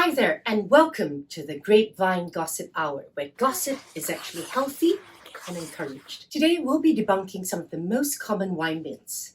Hi there, and welcome to the Grapevine Gossip Hour, where gossip is actually healthy and encouraged. Today we'll be debunking some of the most common wine myths.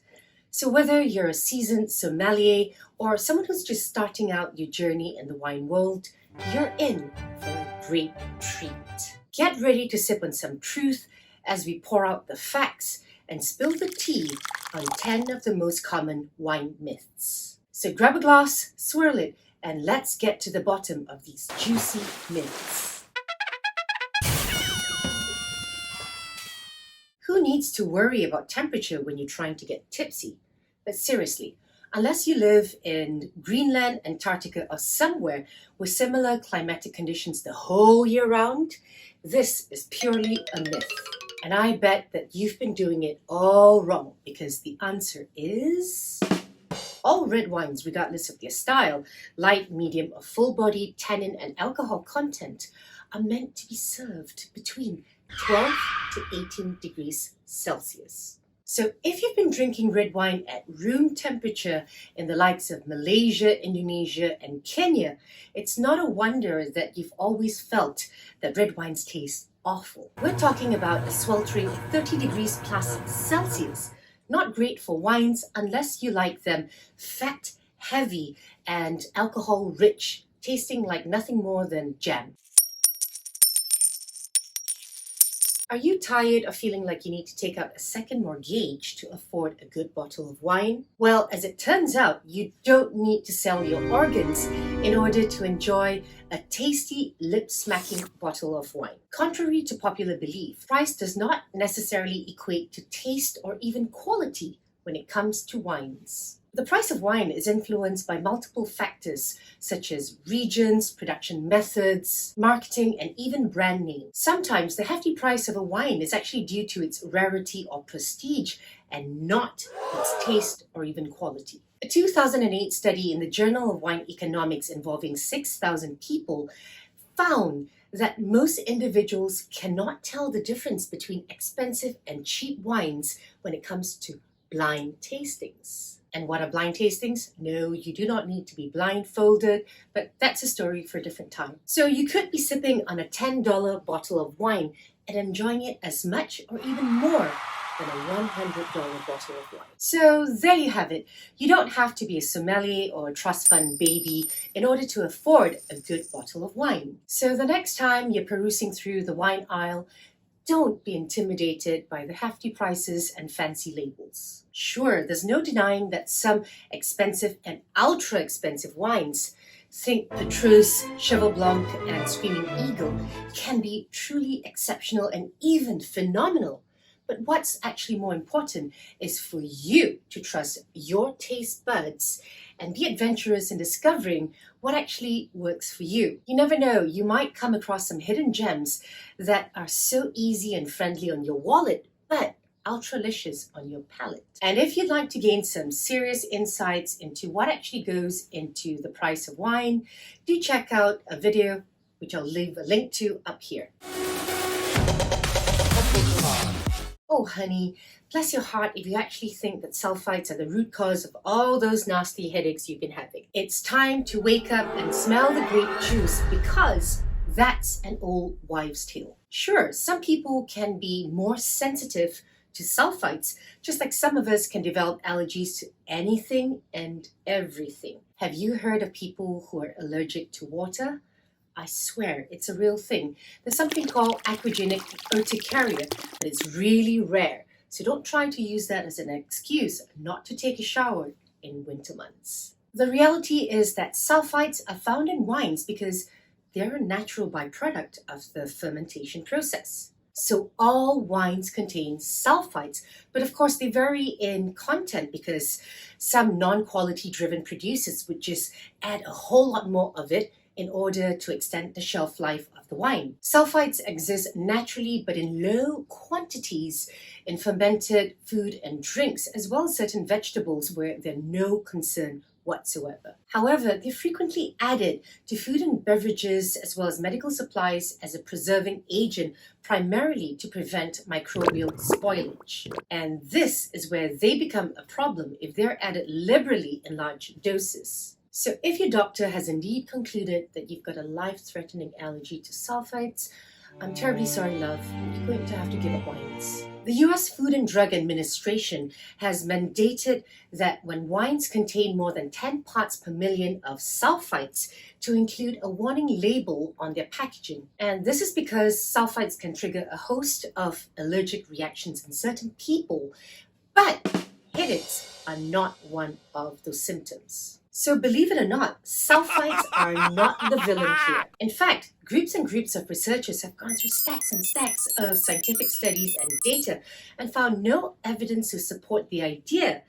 So whether you're a seasoned sommelier or someone who's just starting out your journey in the wine world, you're in for a great treat. Get ready to sip on some truth as we pour out the facts and spill the tea on 10 of the most common wine myths. So grab a glass, swirl it, and let's get to the bottom of these juicy myths. Who needs to worry about temperature when you're trying to get tipsy? But seriously, unless you live in Greenland, Antarctica, or somewhere with similar climatic conditions the whole year round, this is purely a myth. And I bet that you've been doing it all wrong, because the answer is... all red wines, regardless of their style, light, medium, or full-bodied, tannin, and alcohol content, are meant to be served between 12 to 18 degrees Celsius. So if you've been drinking red wine at room temperature in the likes of Malaysia, Indonesia, and Kenya, it's not a wonder that you've always felt that red wines taste awful. We're talking about a sweltering 30 degrees plus Celsius. Not great for wines unless you like them fat, heavy, and alcohol-rich, tasting like nothing more than jam. Are you tired of feeling like you need to take out a second mortgage to afford a good bottle of wine? Well, as it turns out, you don't need to sell your organs in order to enjoy a tasty, lip-smacking bottle of wine. Contrary to popular belief, price does not necessarily equate to taste or even quality when it comes to wines. The price of wine is influenced by multiple factors such as regions, production methods, marketing, and even brand name. Sometimes the hefty price of a wine is actually due to its rarity or prestige and not its taste or even quality. A 2008 study in the Journal of Wine Economics involving 6,000 people found that most individuals cannot tell the difference between expensive and cheap wines when it comes to blind tastings. And what are blind tastings? No, you do not need to be blindfolded, but that's a story for a different time. So you could be sipping on a $10 bottle of wine and enjoying it as much or even more than a $100 bottle of wine. So there you have it. You don't have to be a sommelier or a trust fund baby in order to afford a good bottle of wine. So the next time you're perusing through the wine aisle, don't be intimidated by the hefty prices and fancy labels. Sure, there's no denying that some expensive and ultra expensive wines, think Petrus, Cheval Blanc, and Screaming Eagle, can be truly exceptional and even phenomenal. But what's actually more important is for you to trust your taste buds and be adventurous in discovering what actually works for you. You never know, you might come across some hidden gems that are so easy and friendly on your wallet, but ultralicious on your palate. And if you'd like to gain some serious insights into what actually goes into the price of wine, do check out a video which I'll leave a link to up here. Oh honey, bless your heart if you actually think that sulfites are the root cause of all those nasty headaches you've been having. It's time to wake up and smell the grape juice, because that's an old wives' tale. Sure, some people can be more sensitive to sulfites, just like some of us can develop allergies to anything and everything. Have you heard of people who are allergic to water? I swear, it's a real thing. There's something called aquagenic urticaria, but it's really rare. So don't try to use that as an excuse not to take a shower in winter months. The reality is that sulfites are found in wines because they're a natural byproduct of the fermentation process. So all wines contain sulfites, but of course they vary in content because some non-quality driven producers would just add a whole lot more of it in order to extend the shelf life of the wine. Sulfites exist naturally but in low quantities in fermented food and drinks, as well as certain vegetables where they're no concern whatsoever. However, they're frequently added to food and beverages as well as medical supplies as a preserving agent, primarily to prevent microbial spoilage. And this is where they become a problem if they're added liberally in large doses. So if your doctor has indeed concluded that you've got a life-threatening allergy to sulfites, I'm terribly sorry, love, you're going to have to give up wines. The US Food and Drug Administration has mandated that when wines contain more than 10 parts per million of sulfites, to include a warning label on their packaging. And this is because sulfites can trigger a host of allergic reactions in certain people, but headaches are not one of those symptoms. So believe it or not, sulfites are not the villain here. In fact, groups and groups of researchers have gone through stacks and stacks of scientific studies and data and found no evidence to support the idea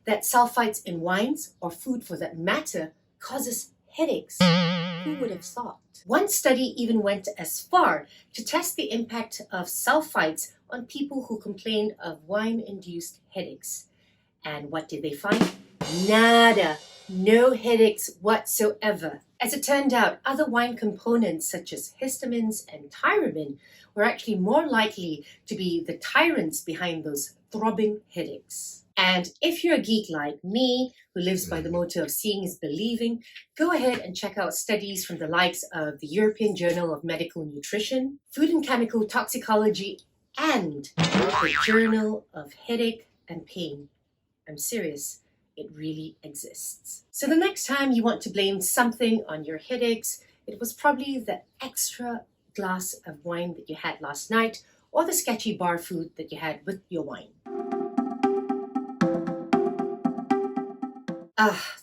that sulfites in wines, or food for that matter, causes headaches. Who would have thought? One study even went as far to test the impact of sulfites on people who complained of wine-induced headaches. And what did they find? Nada. No headaches whatsoever. As it turned out, other wine components such as histamines and tyramine were actually more likely to be the tyrants behind those throbbing headaches. And if you're a geek like me, who lives by the motto of seeing is believing, go ahead and check out studies from the likes of the European Journal of Medical Nutrition, Food and Chemical Toxicology, and the Journal of Headache and Pain. I'm serious. It really exists. So the next time you want to blame something on your headaches, it was probably the extra glass of wine that you had last night or the sketchy bar food that you had with your wine.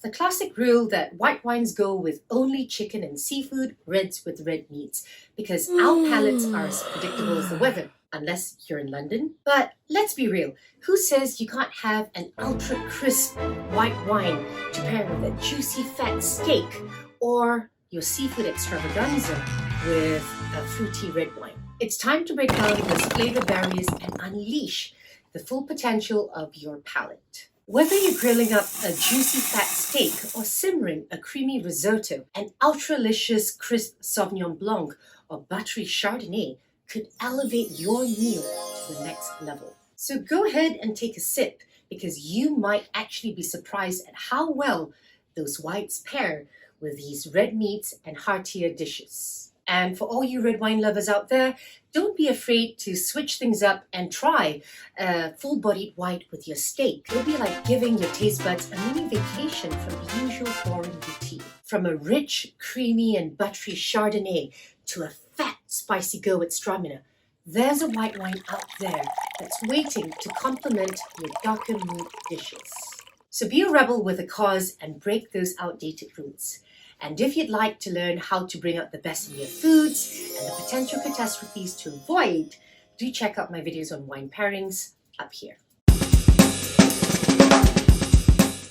The classic rule that white wines go with only chicken and seafood, reds with red meats, because our palates are as predictable as the weather. Unless you're in London. But let's be real, who says you can't have an ultra crisp white wine to pair with a juicy fat steak or your seafood extravaganza with a fruity red wine? It's time to break down those flavor barriers and unleash the full potential of your palate. Whether you're grilling up a juicy fat steak or simmering a creamy risotto, an ultralicious crisp Sauvignon Blanc or buttery Chardonnay could elevate your meal to the next level. So go ahead and take a sip, because you might actually be surprised at how well those whites pair with these red meats and heartier dishes. And for all you red wine lovers out there, don't be afraid to switch things up and try a full-bodied white with your steak. It'll be like giving your taste buds a mini vacation from the usual boring routine. From a rich, creamy and buttery Chardonnay to a fat, spicy go with Straminer, there's a white wine out there that's waiting to complement your darker mood dishes. So be a rebel with a cause and break those outdated rules. And if you'd like to learn how to bring out the best in your foods and the potential catastrophes to avoid, do check out my videos on wine pairings up here.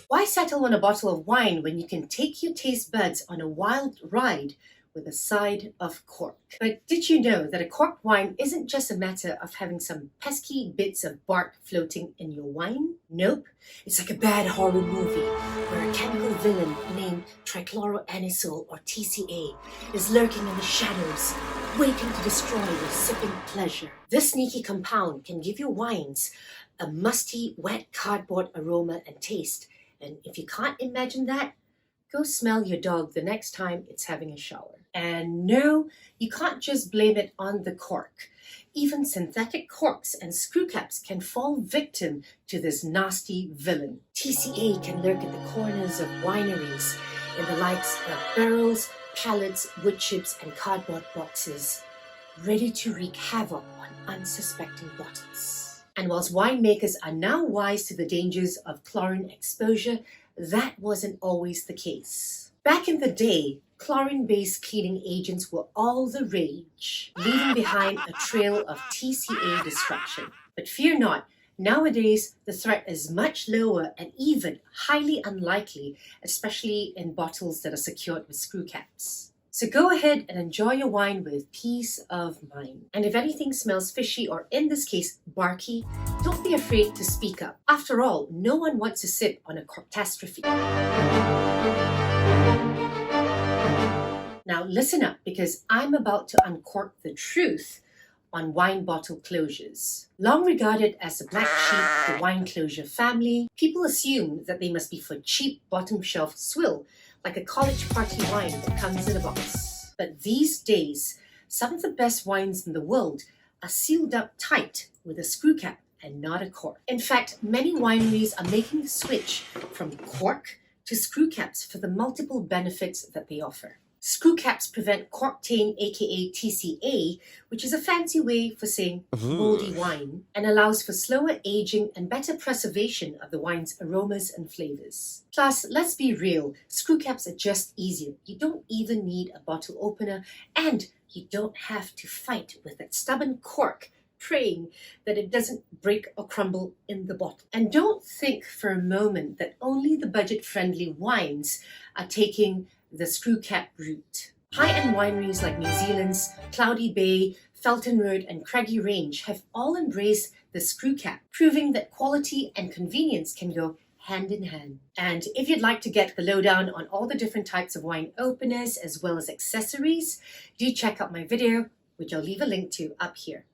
Why settle on a bottle of wine when you can take your taste buds on a wild ride with a side of cork? But did you know that a cork wine isn't just a matter of having some pesky bits of bark floating in your wine? Nope. It's like a bad horror movie where a chemical villain named trichloroanisole or TCA is lurking in the shadows, waiting to destroy your sipping pleasure. This sneaky compound can give your wines a musty, wet cardboard aroma and taste. And if you can't imagine that, go smell your dog the next time it's having a shower. And no, you can't just blame it on the cork. Even synthetic corks and screwcaps can fall victim to this nasty villain. TCA can lurk at the corners of wineries in the likes of barrels, pallets, wood chips, and cardboard boxes, ready to wreak havoc on unsuspecting bottles. And whilst winemakers are now wise to the dangers of chlorine exposure, that wasn't always the case. Back in the day, chlorine-based cleaning agents were all the rage, leaving behind a trail of TCA destruction. But fear not, nowadays the threat is much lower and even highly unlikely, especially in bottles that are secured with screw caps. So go ahead and enjoy your wine with peace of mind. And if anything smells fishy, or in this case, barky, don't be afraid to speak up. After all, no one wants to sip on a catastrophe. Now listen up, because I'm about to uncork the truth on wine bottle closures. Long regarded as the black sheep of the wine closure family, people assume that they must be for cheap bottom shelf swill, like a college party wine that comes in a box. But these days, some of the best wines in the world are sealed up tight with a screw cap and not a cork. In fact, many wineries are making the switch from cork to screw caps for the multiple benefits that they offer. Screw caps prevent cork taint, aka TCA, which is a fancy way for saying moldy wine, and allows for slower aging and better preservation of the wine's aromas and flavors. Plus, let's be real, screw caps are just easier. You don't even need a bottle opener, and you don't have to fight with that stubborn cork, praying that it doesn't break or crumble in the bottle. And don't think for a moment that only the budget-friendly wines are taking the screw cap route. High-end wineries like New Zealand's Cloudy Bay, Felton Road and Craigie Range have all embraced the screw cap, proving that quality and convenience can go hand in hand. And if you'd like to get the lowdown on all the different types of wine openers as well as accessories, do check out my video, which I'll leave a link to up here.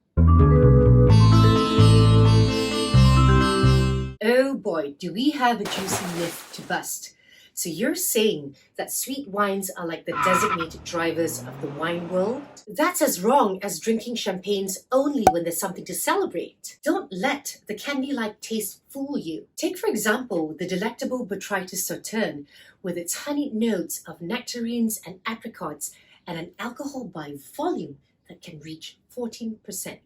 Oh boy, do we have a juicy myth to bust. So you're saying that sweet wines are like the designated drivers of the wine world? That's as wrong as drinking champagnes only when there's something to celebrate. Don't let the candy-like taste fool you. Take, for example, the delectable Botrytis Sauterne with its honeyed notes of nectarines and apricots and an alcohol by volume that can reach 14%.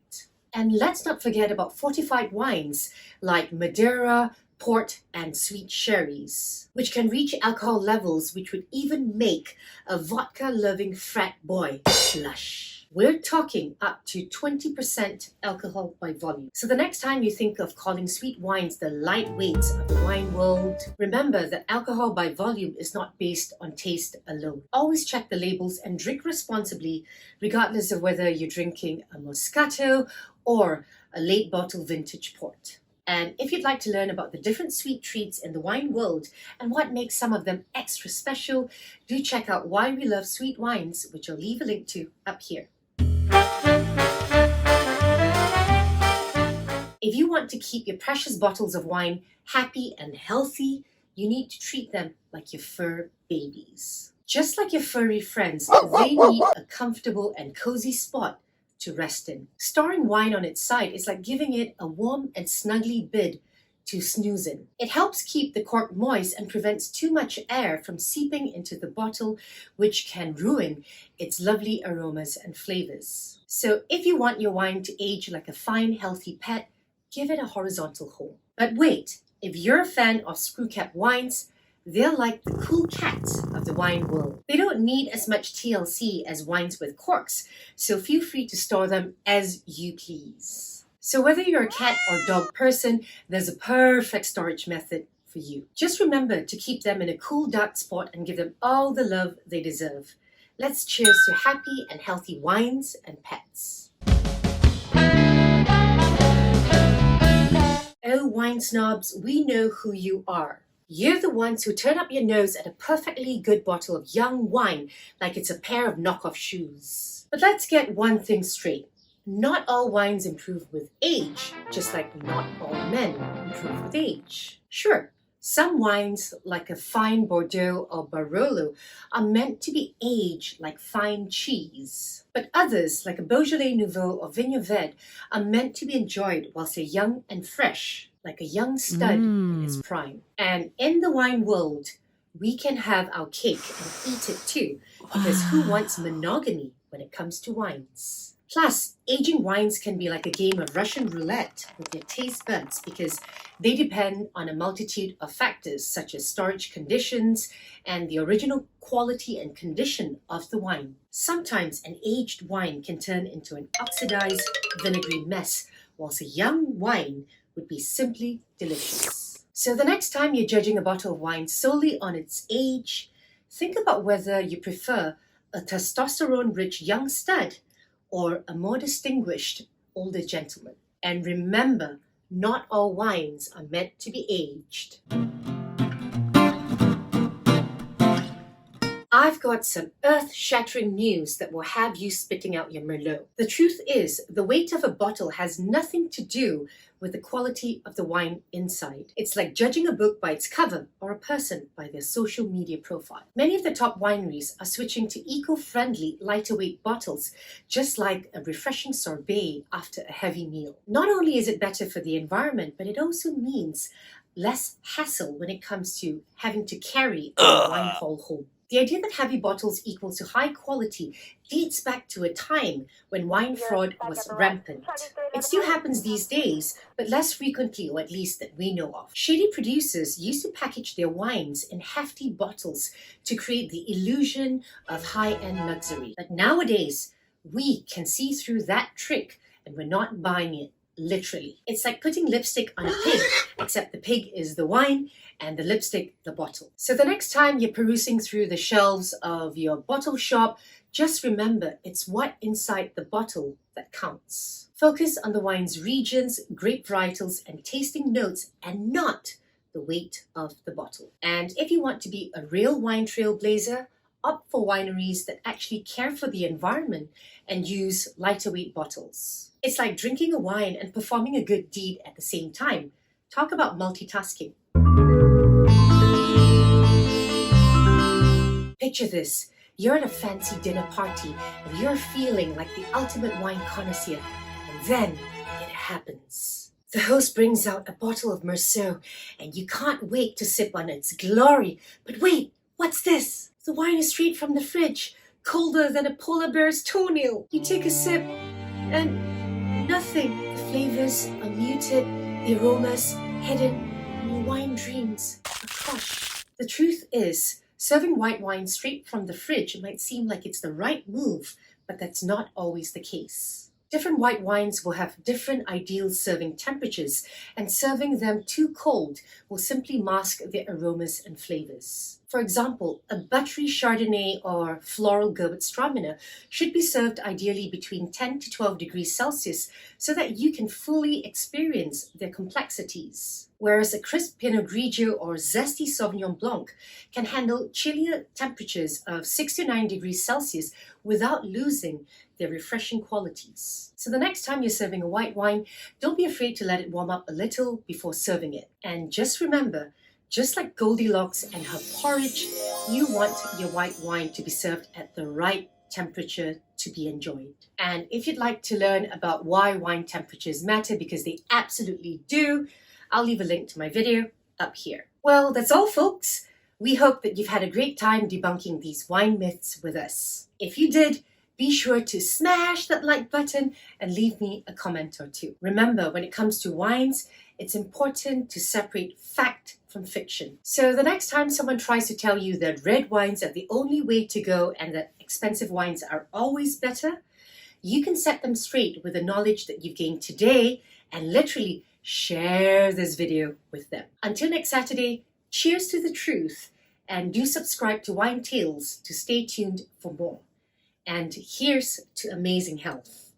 And let's not forget about fortified wines like Madeira, port, and sweet sherries, which can reach alcohol levels which would even make a vodka-loving frat boy blush. We're talking up to 20% alcohol by volume. So the next time you think of calling sweet wines the lightweights of the wine world, remember that alcohol by volume is not based on taste alone. Always check the labels and drink responsibly, regardless of whether you're drinking a Moscato or a late bottle vintage port. And if you'd like to learn about the different sweet treats in the wine world and what makes some of them extra special, do check out Why We Love Sweet Wines, which I'll leave a link to up here. If you want to keep your precious bottles of wine happy and healthy, you need to treat them like your fur babies. Just like your furry friends, they need a comfortable and cozy spot to rest in. Storing wine on its side is like giving it a warm and snuggly bed to snooze in. It helps keep the cork moist and prevents too much air from seeping into the bottle, which can ruin its lovely aromas and flavors. So if you want your wine to age like a fine, healthy pet, give it a horizontal hold. But wait, if you're a fan of Screwcap wines, they're like the cool cats of the wine world. They don't need as much TLC as wines with corks, so feel free to store them as you please. So whether you're a cat or dog person, there's a perfect storage method for you. Just remember to keep them in a cool, dark spot and give them all the love they deserve. Let's cheers to happy and healthy wines and pets. Oh, wine snobs, we know who you are. You're the ones who turn up your nose at a perfectly good bottle of young wine like it's a pair of knockoff shoes. But let's get one thing straight. Not all wines improve with age, just like not all men improve with age. Sure, some wines, like a fine Bordeaux or Barolo, are meant to be aged like fine cheese. But others, like a Beaujolais Nouveau or Vignes Verts, are meant to be enjoyed whilst they're young and fresh, like a young stud in its prime. And in the wine world, we can have our cake and eat it too, because who wants monogamy when it comes to wines? Plus, aging wines can be like a game of Russian roulette with your taste buds because they depend on a multitude of factors such as storage conditions and the original quality and condition of the wine. Sometimes an aged wine can turn into an oxidized, vinegary mess, whilst a young wine would be simply delicious. So the next time you're judging a bottle of wine solely on its age, think about whether you prefer a testosterone-rich young stud or a more distinguished older gentleman. And remember, not all wines are meant to be aged. I've got some earth-shattering news that will have you spitting out your Merlot. The truth is, the weight of a bottle has nothing to do with the quality of the wine inside. It's like judging a book by its cover or a person by their social media profile. Many of the top wineries are switching to eco-friendly, lighter weight bottles, just like a refreshing sorbet after a heavy meal. Not only is it better for the environment, but it also means less hassle when it comes to having to carry a wine haul home. The idea that heavy bottles equal to high quality dates back to a time when wine fraud was rampant. It still happens these days, but less frequently, or at least that we know of. Shady producers used to package their wines in hefty bottles to create the illusion of high-end luxury. But nowadays, we can see through that trick and we're not buying it. Literally. It's like putting lipstick on a pig, except the pig is the wine and the lipstick the bottle. So the next time you're perusing through the shelves of your bottle shop, just remember it's what inside the bottle that counts. Focus on the wine's regions, grape varietals, and tasting notes, and not the weight of the bottle. And if you want to be a real wine trailblazer, opt for wineries that actually care for the environment and use lighter weight bottles. It's like drinking a wine and performing a good deed at the same time. Talk about multitasking. Picture this. You're at a fancy dinner party and you're feeling like the ultimate wine connoisseur. And then it happens. The host brings out a bottle of Merlot and you can't wait to sip on its glory. But wait, what's this? The wine is straight from the fridge, colder than a polar bear's toenail. You take a sip and nothing. The flavors are muted, the aromas hidden, and your wine dreams are crushed. The truth is, serving white wine straight from the fridge might seem like it's the right move, but that's not always the case. Different white wines will have different ideal serving temperatures, and serving them too cold will simply mask their aromas and flavors. For example, a buttery Chardonnay or floral Gewürztraminer should be served ideally between 10 to 12 degrees Celsius so that you can fully experience their complexities. Whereas a crisp Pinot Grigio or zesty Sauvignon Blanc can handle chillier temperatures of 6 to 9 degrees Celsius without losing their refreshing qualities. So the next time you're serving a white wine, don't be afraid to let it warm up a little before serving it. And just remember, just like Goldilocks and her porridge, you want your white wine to be served at the right temperature to be enjoyed. And if you'd like to learn about why wine temperatures matter, because they absolutely do, I'll leave a link to my video up here. Well, that's all, folks. We hope that you've had a great time debunking these wine myths with us. If you did, be sure to smash that like button and leave me a comment or two. Remember, when it comes to wines, it's important to separate fact from fiction. So the next time someone tries to tell you that red wines are the only way to go and that expensive wines are always better, you can set them straight with the knowledge that you've gained today and literally share this video with them. Until next Saturday, cheers to the truth, and do subscribe to Wine Tales to stay tuned for more. And here's to amazing health.